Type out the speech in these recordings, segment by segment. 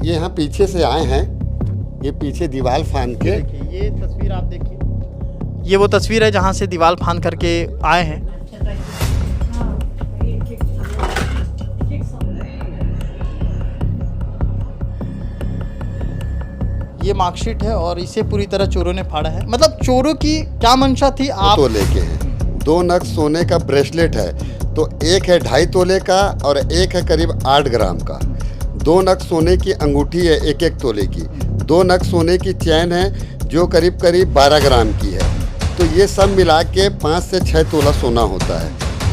ये यहाँ पीछे से आए हैं, ये पीछे दीवार फांद के। देखिए ये तस्वीर आप देखिए, ये वो तस्वीर है जहाँ से दीवार फांद करके आए हैं। ये मार्कशीट है और इसे पूरी तरह चोरों ने फाड़ा है। मतलब चोरों की क्या मंशा थी आप तो लेके हैं 2 नग सोने का ब्रेसलेट है, तो एक है 2.5 तोले का और एक है करीब 8 ग्राम का। 2 नग सोने की अंगूठी है 1-1 तोले की। 2 नग सोने की चैन है जो करीब 12 ग्राम की है। तो ये सब मिला के 5 से 6 तोला सोना होता है।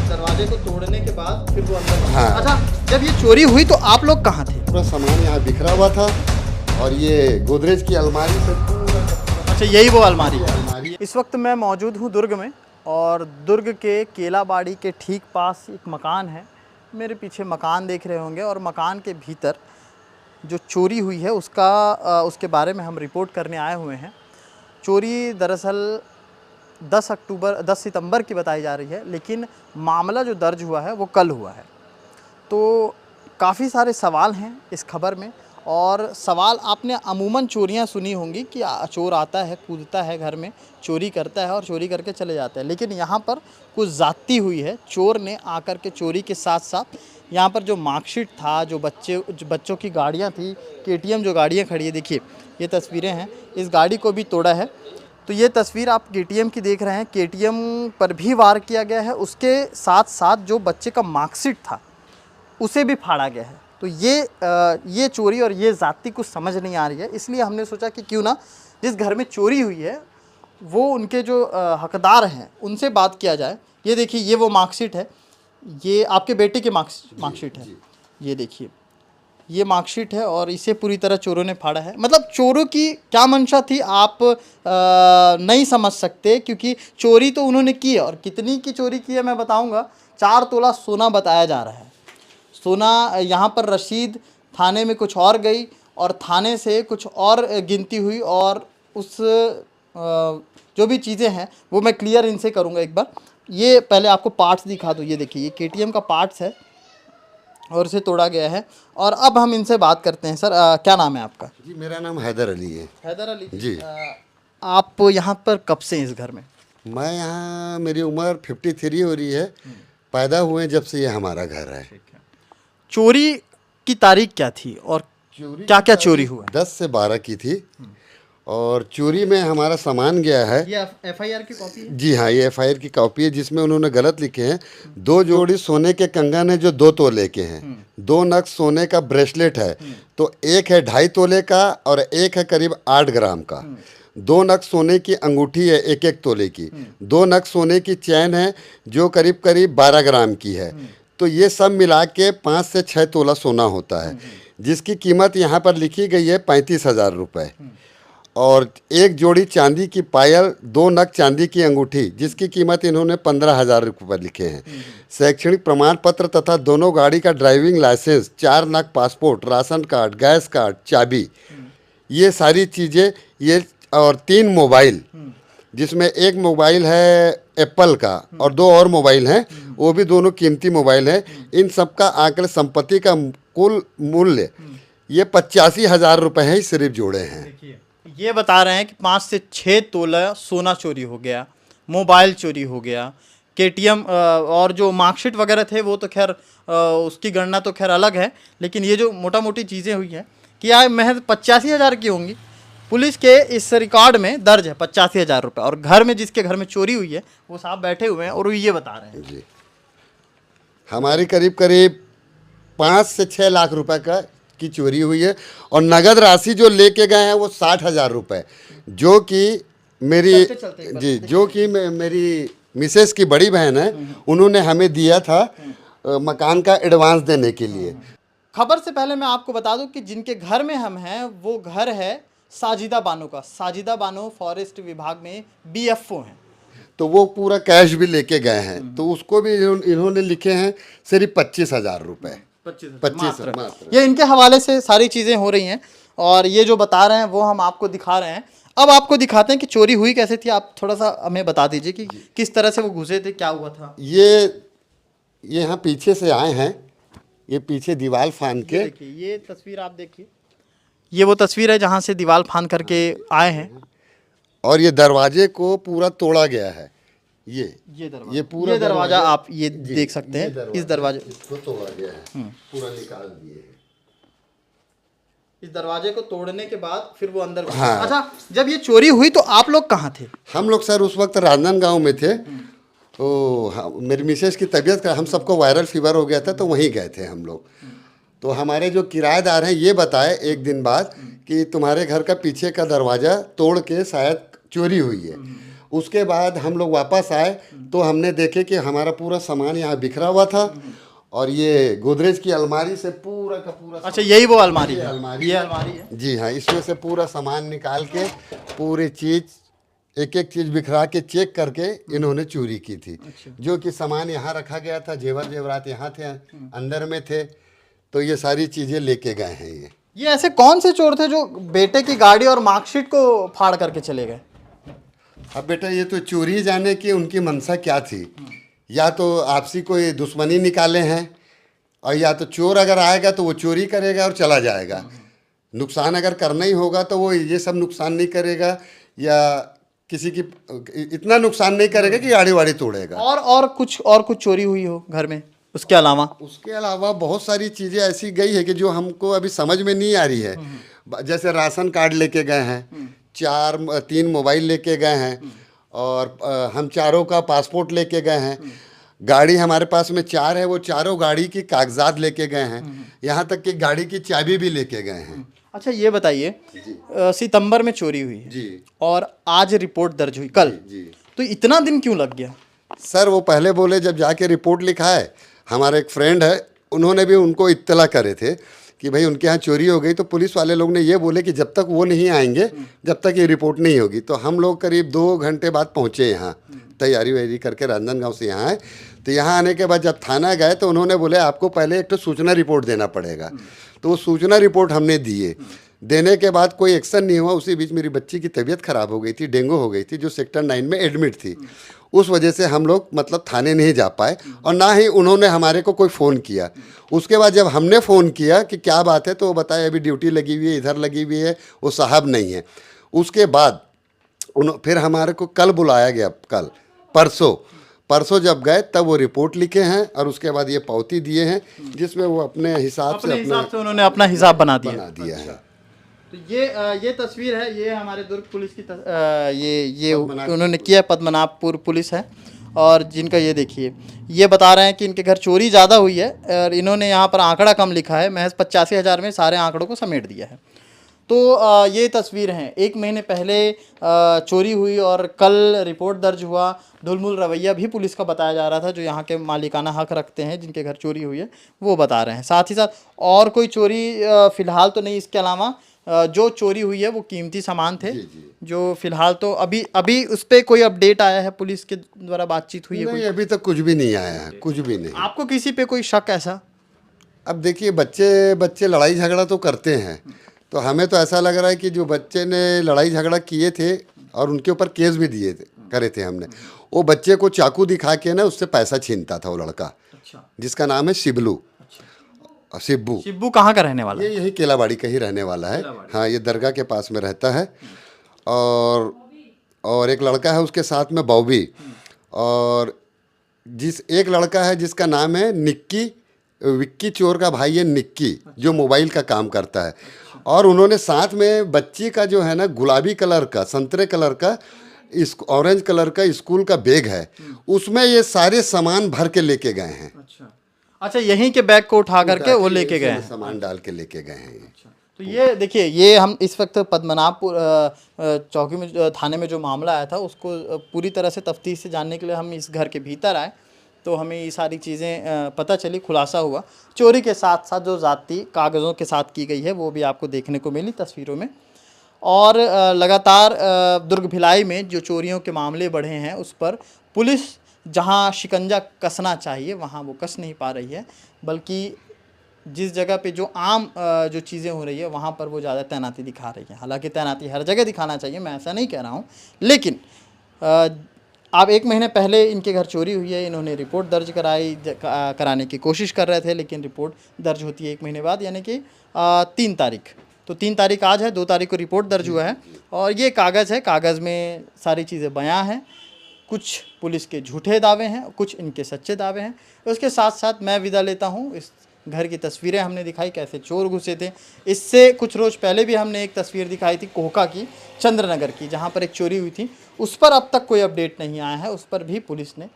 दरवाजे को तोड़ने के बाद फिर वो अंदर। हाँ। अच्छा, जब ये चोरी हुई तो आप लोग कहाँ थे? पूरा सामान यहाँ बिखरा हुआ था और ये गोदरेज की अलमारी से पूरा। अच्छा, यही वो अलमारी है। अलमारी। इस वक्त मैं मौजूद हूँ दुर्ग में और दुर्ग के केलाबाड़ी के ठीक पास एक मकान है। मेरे पीछे मकान देख रहे होंगे और मकान के भीतर जो चोरी हुई है उसके बारे में हम रिपोर्ट करने आए हुए हैं। चोरी दरअसल 10 सितंबर की बताई जा रही है, लेकिन मामला जो दर्ज हुआ है वो कल हुआ है। तो काफ़ी सारे सवाल हैं इस खबर में, और सवाल आपने अमूमन चोरियां सुनी होंगी कि चोर आता है, कूदता है घर में, चोरी करता है और चोरी करके चले जाता है। लेकिन यहाँ पर कुछ ज़्यादती हुई है। चोर ने आकर के चोरी के साथ साथ यहाँ पर जो मार्कशीट था, जो बच्चों की गाड़ियाँ थी, KTM जो गाड़ियाँ खड़ी है, देखिए ये तस्वीरें हैं, इस गाड़ी को भी तोड़ा है। तो ये तस्वीर आप KTM की देख रहे हैं, KTM पर भी वार किया गया है। उसके साथ साथ जो बच्चे का मार्कशीट था उसे भी फाड़ा गया है। तो ये चोरी और ये ज़ाती कुछ समझ नहीं आ रही है, इसलिए हमने सोचा कि क्यों ना जिस घर में चोरी हुई है वो उनके जो हकदार हैं उनसे बात किया जाए। ये देखिए, ये वो मार्कशीट है, ये आपके बेटे की मार्कशीट है। ये देखिए, ये मार्कशीट है और इसे पूरी तरह चोरों ने फाड़ा है। मतलब चोरों की क्या मंशा थी आप नहीं समझ सकते, क्योंकि चोरी तो उन्होंने की है। और कितनी की चोरी की है मैं बताऊंगा। 4 तोला सोना बताया जा रहा है। सोना यहाँ पर रसीद थाने में कुछ और गई और थाने से कुछ और गिनती हुई, और उस जो भी चीज़ें हैं वो मैं क्लियर इनसे करूँगा एक बार। ये पहले आपको पार्ट्स दिखा दूँ। ये देखिए, ये KTM का पार्ट्स है और इसे तोड़ा गया है। और अब हम इनसे बात करते हैं। सर, क्या नाम है आपका? जी, मेरा नाम हैदर अली है। हैदर अली जी। आप यहाँ पर कब से हैं इस घर में? मैं यहाँ, मेरी उम्र 53 हो रही है। पैदा हुए जब से ये हमारा घर है। चोरी की तारीख क्या थी और क्या क्या चोरी हुआ? 10 से 12 की थी। और चोरी में हमारा सामान गया है। ये FIR की कॉपी है? जी हाँ, ये FIR की कॉपी है, जिसमें उन्होंने गलत लिखे हैं। 2 जोड़ी सोने के कंगन है जो 2 तोले के हैं। 2 नग सोने का ब्रेसलेट है, तो एक है 2.5 तोले का और एक है करीब 8 ग्राम का। 2 नग सोने की अंगूठी है 1-1 तोले की। 2 नग सोने की चैन है जो करीब 12 ग्राम की है। तो ये सब मिला के 5 से 6 तोला सोना होता है, जिसकी कीमत यहाँ पर लिखी गई है 35,000 रुपये। और एक जोड़ी चांदी की पायल, 2 नग चांदी की अंगूठी, जिसकी कीमत इन्होंने 15,000 रुपये लिखे हैं। शैक्षणिक प्रमाण पत्र तथा दोनों गाड़ी का ड्राइविंग लाइसेंस, 4 नग passport, ration card, gas card, चाबी, ये सारी चीज़ें, ये और 3 मोबाइल, जिसमें एक मोबाइल है एप्पल का और 2 और मोबाइल हैं, वो भी दोनों कीमती मोबाइल हैं। इन सब का आंकड़े संपत्ति का कुल मूल्य ये 85,000 रुपये है, सिर्फ जोड़े हैं। देखिए, ये बता रहे हैं कि 5 से 6 तोला सोना चोरी हो गया, मोबाइल चोरी हो गया, KTM और जो मार्कशीट वगैरह थे वो तो खैर उसकी गणना तो खैर अलग है। लेकिन ये जो मोटा मोटी चीज़ें हुई हैं कि यार महज 85,000 की होंगी। पुलिस के इस रिकॉर्ड में दर्ज है 85,000 रुपये। और घर में, जिसके घर में चोरी हुई है, वो साहब बैठे हुए हैं और वो ये बता रहे हैं। जी, हमारी करीब 5 से 6 लाख रुपए की चोरी हुई है। और नगद राशि जो लेके गए हैं वो 60,000 रुपये, जो कि मेरी जी, जो कि मेरी मिसेस की बड़ी बहन है, उन्होंने हमें दिया था मकान का एडवांस देने के लिए। खबर से पहले मैं आपको बता दूं कि जिनके घर में हम हैं वो घर है साजिदा बानो का। साजिदा बानो फॉरेस्ट विभाग में BFO हैं। तो वो पूरा कैश भी लेके गए हैं, तो उसको भी इन्होंने लिखे हैं सिर्फ 25,000 रुपये। 25 मात्र। ये इनके हवाले से सारी चीज़ें हो रही हैं और ये जो बता रहे हैं वो हम आपको दिखा रहे हैं। अब आपको दिखाते हैं कि चोरी हुई कैसे थी। आप थोड़ा सा हमें बता दीजिए कि किस तरह से वो घुसे थे, क्या हुआ था। ये यहाँ पीछे से आए हैं, ये पीछे दीवार फांद के। देखिए, ये तस्वीर आप देखिए, ये वो तस्वीर है जहाँ से दीवार फांद करके आए हैं। और ये दरवाजे को पूरा तोड़ा गया है। ये पूरा दरवाजा आप ये जी, देख सकते हैं, इस दरवाजे इसको तोड़ा गया है, पूरा निकाल दिए हैं। इस दरवाजे को तोड़ने के बाद फिर वो अंदर घुसे। हाँ। अच्छा, जब ये चोरी हुई तो आप लोग कहाँ थे? हम लोग सर उस वक्त राजनांदगांव में थे। तो मेरी मिसेज की तबीयत हम सबको वायरल फीवर हो गया था, तो वहीं गए थे हम लोग। तो हमारे जो किराएदार हैं ये बताए एक दिन बाद कि तुम्हारे घर का पीछे का दरवाज़ा तोड़ के शायद चोरी हुई है। उसके बाद हम लोग वापस आए तो हमने देखे कि हमारा पूरा सामान यहाँ बिखरा हुआ था, और ये गोदरेज की अलमारी से पूरा का पूरा। अच्छा, यही वो अलमारी है? अलमारी ये अलमारी है जी हाँ, इसमें से पूरा सामान निकाल के पूरी चीज़ एक एक चीज़ बिखरा के चेक करके इन्होंने चोरी की थी। जो कि सामान यहाँ रखा गया था, जेवर जेवरात यहाँ थे, अंदर में थे, तो ये सारी चीज़ें लेके गए हैं। ये ऐसे कौन से चोर थे जो बेटे की गाड़ी और मार्कशीट को फाड़ करके चले गए? अब बेटा ये तो चोरी जाने की उनकी मंशा क्या थी। या तो आपसी कोई दुश्मनी निकाले हैं, और या तो चोर अगर आएगा तो वो चोरी करेगा और चला जाएगा। नुकसान अगर करना ही होगा तो वो ये सब नुकसान नहीं करेगा, या किसी की इतना नुकसान नहीं करेगा कि गाड़ी वाड़ी तोड़ेगा। और कुछ चोरी हुई हो घर में उसके अलावा? उसके अलावा बहुत सारी चीज़ें ऐसी गई है कि जो हमको अभी समझ में नहीं आ रही है। जैसे राशन कार्ड लेके गए हैं, 3 मोबाइल लेके गए हैं, और हम चारों का पासपोर्ट लेके गए हैं। गाड़ी हमारे पास में 4 है, वो चारों गाड़ी की कागजात लेके गए हैं। यहाँ तक कि गाड़ी की चाबी भी लेके गए हैं। अच्छा, ये बताइए, सितंबर में चोरी हुई है जी, और आज रिपोर्ट दर्ज हुई कल, जी। तो इतना दिन क्यों लग गया? सर वो पहले बोले जब जाके रिपोर्ट लिखा है, हमारा एक फ्रेंड है, उन्होंने भी उनको इत्तला करे थे कि भाई उनके यहाँ चोरी हो गई, तो पुलिस वाले लोग ने ये बोले कि जब तक वो नहीं आएंगे जब तक ये रिपोर्ट नहीं होगी। तो हम लोग करीब 2 घंटे बाद पहुँचे यहाँ, तैयारी वैयारी करके राजनांदगांव से यहाँ आए। तो यहाँ आने के बाद जब थाना गए तो उन्होंने बोले आपको पहले एक तो सूचना रिपोर्ट देना पड़ेगा। तो वो सूचना रिपोर्ट हमने दिए। देने के बाद कोई एक्शन नहीं हुआ। उसी बीच मेरी बच्ची की तबीयत खराब हो गई थी, डेंगू हो गई थी, जो सेक्टर 9 में एडमिट थी। उस वजह से हम लोग मतलब थाने नहीं जा पाए, और ना ही उन्होंने हमारे को कोई फ़ोन किया। उसके बाद जब हमने फ़ोन किया कि क्या बात है, तो वो बताया अभी ड्यूटी लगी हुई है, इधर लगी हुई है, वो साहब नहीं है। उसके बाद फिर हमारे को कल बुलाया गया, कल परसों जब गए तब वो रिपोर्ट लिखे हैं, और उसके बाद ये पावती दिए हैं जिसमें वो अपने हिसाब से उन्होंने अपना हिसाब बना दिया है। तो ये तस्वीर है, ये हमारे दुर्ग पुलिस की ये उन्होंने किया, पद्मनाभपुर पुलिस है, और जिनका ये देखिए, ये बता रहे हैं कि इनके घर चोरी ज़्यादा हुई है, और इन्होंने यहाँ पर आंकड़ा कम लिखा है, महज 85,000 में सारे आंकड़ों को समेट दिया है। तो ये तस्वीर हैं, 1 महीने पहले चोरी हुई और कल रिपोर्ट दर्ज हुआ। ढुलमुल रवैया भी पुलिस का बताया जा रहा था, जो यहाँ के मालिकाना हक रखते हैं, जिनके घर चोरी हुई है, वो बता रहे हैं। साथ ही साथ और कोई चोरी फ़िलहाल तो नहीं, इसके अलावा जो चोरी हुई है वो कीमती सामान थे। जो फिलहाल तो अभी उस पर कोई अपडेट आया है, पुलिस के द्वारा बातचीत हुई है? नहीं, अभी तक कुछ भी नहीं आया है, कुछ भी नहीं। आपको किसी पे कोई शक ऐसा? अब देखिए, बच्चे लड़ाई झगड़ा तो करते हैं, तो हमें तो ऐसा लग रहा है कि जो बच्चे ने लड़ाई झगड़ा किए थे और उनके ऊपर केस भी करे थे हमने, वो बच्चे को चाकू दिखा के ना उससे पैसा छीनता था वो लड़का। अच्छा। जिसका नाम है शिबलू। शिब्बू कहाँ का रहने वाला है? ये यही केलाबाड़ी का ही रहने वाला है। हाँ, ये दरगाह के पास में रहता है। और एक लड़का है उसके साथ में बॉबी, और एक लड़का है जिसका नाम है निक्की। विक्की चोर का भाई है निक्की, जो मोबाइल का काम करता है। और उन्होंने साथ में बच्ची का जो है ना गुलाबी कलर का, संतरे कलर का, ऑरेंज कलर का स्कूल का बैग है, उसमें ये सारे सामान भर के लेके गए हैं। अच्छा, यहीं के बैग को उठा करके वो लेके गए हैं, सामान डाल के लेके गए हैं। तो ये देखिए, ये हम इस वक्त पद्मनाभपुर चौकी में, थाने में जो मामला आया था, उसको पूरी तरह से तफ्तीश से जानने के लिए हम इस घर के भीतर आए, तो हमें ये सारी चीज़ें पता चली, खुलासा हुआ। चोरी के साथ साथ जो ज़ाती कागज़ों के साथ की गई है वो भी आपको देखने को मिली तस्वीरों में। और लगातार दुर्ग भिलाई में जो चोरियों के मामले बढ़े हैं, उस पर पुलिस जहां शिकंजा कसना चाहिए वहां वो कस नहीं पा रही है, बल्कि जिस जगह पे जो आम जो चीज़ें हो रही है वहाँ पर वो ज़्यादा तैनाती दिखा रही है। हालांकि तैनाती हर जगह दिखाना चाहिए, मैं ऐसा नहीं कह रहा हूँ, लेकिन अब 1 महीने पहले इनके घर चोरी हुई है, इन्होंने रिपोर्ट दर्ज कराने की कोशिश कर रहे थे, लेकिन रिपोर्ट दर्ज होती है 1 महीने बाद, यानी कि 3 तारीख। तो 3 तारीख आज है, 2 तारीख को रिपोर्ट दर्ज हुआ है और ये कागज़ है, कागज़ में सारी चीज़ें बयां हैं। कुछ पुलिस के झूठे दावे हैं, कुछ इनके सच्चे दावे हैं। उसके साथ साथ मैं विदा लेता हूँ। इस घर की तस्वीरें हमने दिखाई, कैसे चोर घुसे थे। इससे कुछ रोज़ पहले भी हमने एक तस्वीर दिखाई थी कोहका की, चंद्रनगर की, जहाँ पर एक चोरी हुई थी। उस पर अब तक कोई अपडेट नहीं आया है, उस पर भी पुलिस ने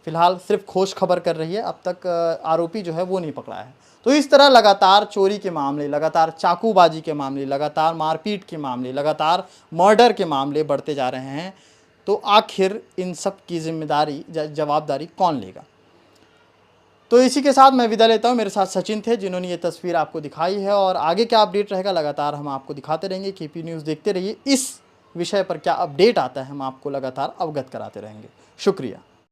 फ़िलहाल सिर्फ खोज खबर कर रही है। अब तक आरोपी जो है वो नहीं पकड़ा है। तो इस तरह लगातार चोरी के मामले, लगातार चाकूबाजी के मामले, लगातार मारपीट के मामले, लगातार मर्डर के मामले बढ़ते जा रहे हैं। तो आखिर इन सब की जिम्मेदारी, जवाबदारी कौन लेगा? तो इसी के साथ मैं विदा लेता हूँ। मेरे साथ सचिन थे जिन्होंने ये तस्वीर आपको दिखाई है और आगे क्या अपडेट रहेगा लगातार हम आपको दिखाते रहेंगे। केपी न्यूज़ देखते रहिए। इस विषय पर क्या अपडेट आता है हम आपको लगातार अवगत कराते रहेंगे। शुक्रिया।